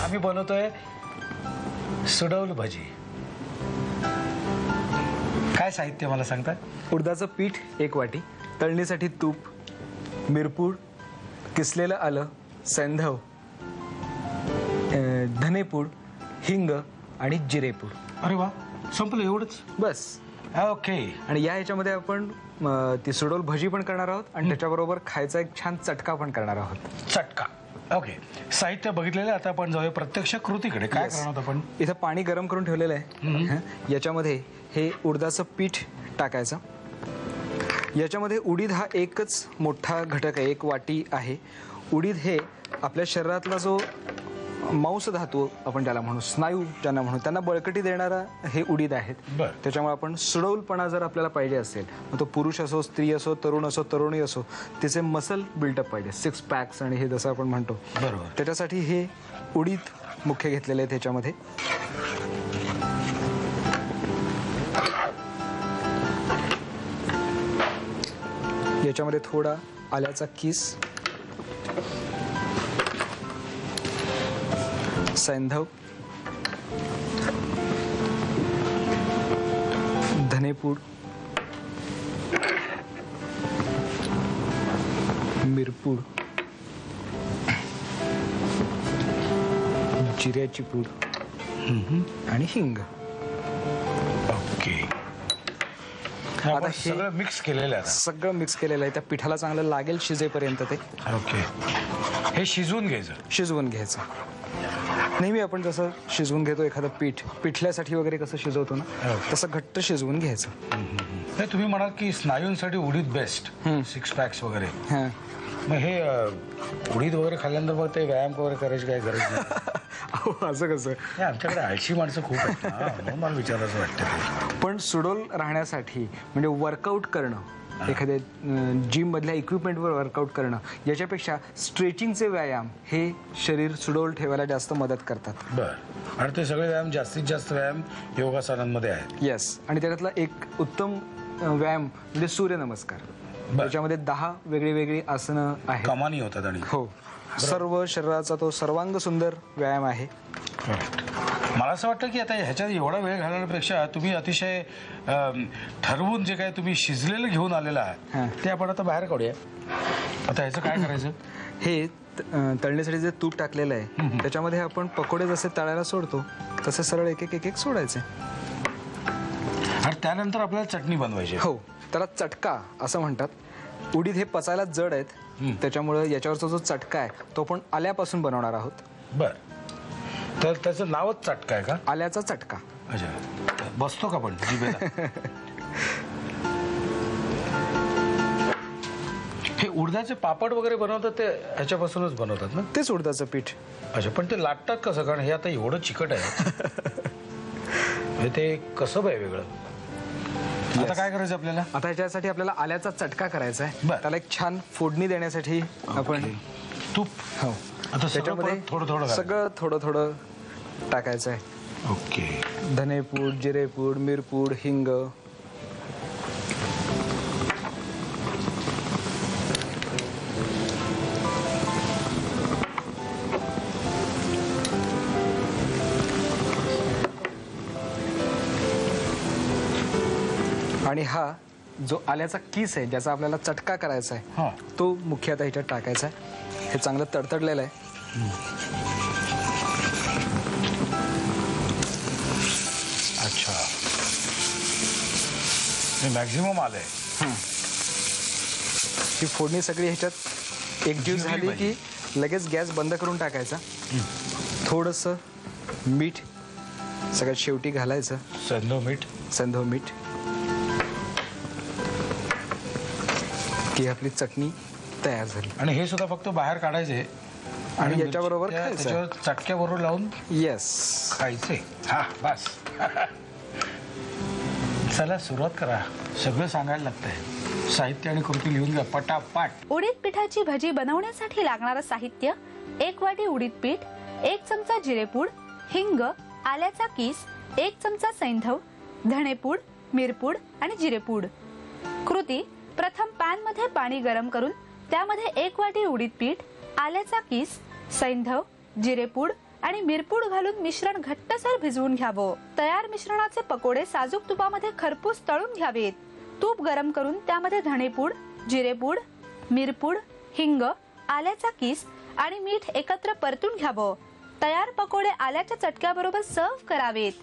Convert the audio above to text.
आम्ही बनवतोय सुडौल भजी. काय साहित्य मला सांगता? उडदाचं पीठ 1 वाटी, तळणीसाठी तूप, मिरपूड, किसलेलं आलं, सैंधव, धनेपूड, हिंग आणि जिरेपूड. अरे वा, संपलं एवढंच? बस. ओके. आणि या ह्याच्यामध्ये आपण ती सुडौल भजी पण करणार आहोत आणि त्याच्याबरोबर खायचा एक छान चटका पण करणार आहोत. चटका. ओके. साहित्य बघितलेलं. आता आपण जाऊया प्रत्यक्ष कृतीकडे. काय करणार आहोत आपण? इथं पाणी गरम करून ठेवलेलं आहे. याच्यामध्ये हे उडदाचं पीठ टाकायचं. याच्यामध्ये उडीद हा एकच मोठा घटक आहे, 1 वाटी आहे. उडीद हे आपल्या शरीरातला जो मांस धातू आपण ज्याला म्हणू, स्नायू ज्यांना म्हणू, त्यांना बळकटी देणारा हे उडीद आहेत. त्याच्यामुळे आपण सुडौलपणा जर आपल्याला पाहिजे असेल, मग तो पुरुष असो, स्त्री असो, तरुण असो, तरुणी असो, तिचे मसल बिल्डअप पाहिजे, 6 पॅक्स आणि हे जसं आपण म्हणतो. बरोबर. त्याच्यासाठी हे उडीद मुख्य घेतलेले आहेत. त्याच्यामध्ये याच्यामध्ये थोडा आल्याचा किस, सैंधव, धनेपूड, मिरपूड, जिऱ्याची पूड आणि हिंग. ओके. आता सगळं मिक्स केलेलं आहे. सगळं मिक्स केलेलं आहे. त्या पिठाला चांगलं लागेल शिजेपर्यंत ते. ओके. हे शिजवून घ्यायचं. शिजवून घ्यायचं. नेहमी आपण जसं शिजवून घेतो एखादं पीठ, पिठल्यासाठी वगैरे कसं शिजवतो ना, तसं घट्ट शिजवून घ्यायचं. नाही, तुम्ही म्हणाल की स्नायूंसाठी उडीद बेस्ट, 6 पॅक्स वगैरे. हां, मग हे उडीद वगैरे खाल्ल्यानंतर मग ते व्यायाम वगैरे करायची काय गरज नाही? अहो, असं कसं? नाही, आमच्याकडे आळशी माणसं खूप आहेत ना, म्हणून मला विचारायचं वाटतं. पण सुडौल राहण्यासाठी म्हणजे वर्कआउट करणं, एखाद्या जिम मधल्या इक्विपमेंटवर वर्कआउट करणं, याच्यापेक्षा स्ट्रेचिंगचे व्यायाम हे शरीर सुडौल ठेवायला जास्त मदत करतात. बरं. आणि ते सगळे व्यायाम, जास्तीत जास्त व्यायाम योगासनांमध्ये आहेत. येस. आणि त्याच्यातला एक उत्तम व्यायाम म्हणजे सूर्यनमस्कार. त्याच्यामध्ये 10 वेगळी आसनं आहेत. कमानी होतात. आणि हो, सर्व शरीराचा तो सर्वांग सुंदर व्यायाम आहे. मला असं वाटतं की आता ह्याच्यात एवढा वेळ घालवण्यापेक्षा तुम्ही अतिशय ठरवून जे काय तुम्ही शिजलेलं घेऊन आलेलं आहे ते आपण आता बाहेर काढूया. आता ह्याचं काय करायचं? हे तळण्यासाठी जे तूप टाकलेलं आहे त्याच्यामध्ये आपण पकोडे जसे तळायला सोडतो तसे सरळ एक एक सोडायचे. आणि त्यानंतर आपल्याला चटणी बनवायची. हो, त्याला चटका असं म्हणतात. उडीद हे पचायला जड आहेत, त्याच्यामुळे याच्यावरचा जो चटका आहे तो आपण आल्यापासून बनवणार आहोत. बर. तर त्याचं नावच चटका आहे का? आल्याचा चटका. अच्छा. बसतो का पण जिभेला? हे उडदाचे पापड वगैरे बनवतात ते ह्याच्यापासूनच बनवतात ना? तेच उडदाचं पीठ. अच्छा. पण ते लाटतात कसं? कारण हे आता एवढं चिकट आहे. ते कसं आहे वेगळं? आता काय करायचं आपल्याला? आता ह्याच्यासाठी आपल्याला आल्याचा चटका करायचा आहे. त्याला एक छान फोडणी देण्यासाठी आपण तूप. हो. आता त्याच्यामध्ये सगळं थोडं टाकायचं आहे. ओके. धनेपूड, जिरेपूड, मिरपूड, हिंग. आणि हा जो आल्याचा किस आहे ज्याचा आपल्याला चटका करायचा आहे तो मुख्य आता ह्याच्यात टाकायचा आहे. हे चांगलं तडतडलेलं आहे. अच्छा. हे मॅक्झिमम आलंय. ही फोडणी सगळी ह्याच्यात एकजीव झाली की लगेच गॅस बंद करून टाकायचा. थोडंसं मीठ सगळ्यात शेवटी घालायचं. सैंधव मीठ. की आपली चटणी तयार झाली. आणि हे सुद्धा फक्त बाहेर काढायचे आणि याच्याबरोबर चटक्याबरोबर लावून खायचे. हा, बस. चला सुरुवात करा. सगळं सांगायला लागतंय. साहित्य आणि कृती लिहून घ्या पटापट. उडीद पिठाची भजी बनवण्यासाठी लागणारं साहित्य: 1 वाटी उडीद पीठ, 1 चमचा जिरेपूड, हिंग, आल्याचा किस, 1 चमचा सैंधव, धनेपूड, मिरपूड आणि जिरेपूड. कृती: प्रथम पॅन मध्ये पाणी गरम करून त्यामध्ये 1 वाटी उडीद पीठ, आल्याचा किस, सैंधव, जिरेपूड आणि मिरपूड घालून मिश्रण घट्टसर भिजवून घ्यावं. तयार मिश्रणाचे पकोडे साजूक तुपामध्ये खरपूस तळून घ्यावेत. तूप गरम करून त्यामध्ये धणेपूड, जिरेपूड, मिरपूड, हिंग, आल्याचा किस आणि मीठ एकत्र परतून घ्यावं. तयार पकोडे आल्याच्या चटक्याबरोबर सर्व्ह करावेत.